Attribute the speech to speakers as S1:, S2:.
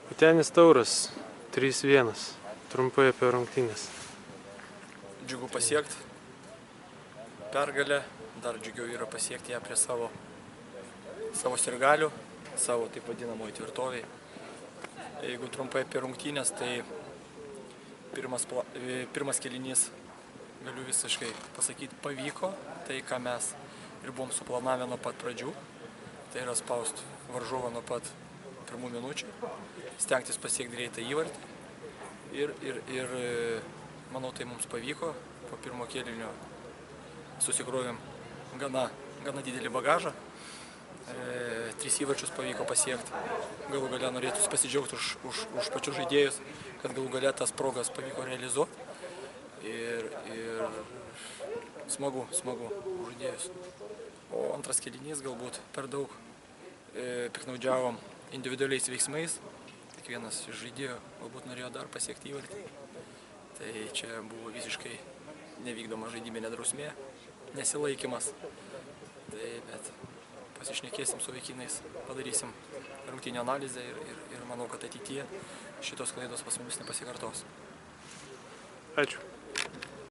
S1: Vytenis Tauras 3-1. Trumpai apie rungtynės.
S2: Džiugu pasiekti pergalę, dar džiugiau yra pasiekti ją prie savo sirgalių, savo taip vadinamoji tvirtoviai. Jeigu trumpai apie rungtynės, tai pirmas kėlinys, galiu visiškai pasakyti, pavyko tai, ką mes ir buvom suplanavę nuo pat pradžių. Tai yra spausti varžovą nuo pat pirmų minučių, stengtis pasiekti greitą įvartį. Ir manau, tai mums pavyko. Po pirmo kėlinio susikrovėm gana didelį bagažą. 3 įvarčius pavyko pasiekti. Galų gale norėtųsi pasidžiaugti už pačius žaidėjus, kad galų gale tas progas pavyko realizuoti. Ir smagu už žaidėjus. O antras kėlinys galbūt per daug piknaudžiavom individualiais veiksmais. Kiekvienas iš žaidėjų galbūt norėjo dar pasiekti įvartį. Tai čia buvo visiškai nevykdoma žaidybinė drausmė, nesilaikymas. Bet pasišnekėsim su vaikinais, padarysim rungtynių analizę ir manau, kad ateityje šitos klaidos pas mumis nepasikartos.
S1: Ačiū.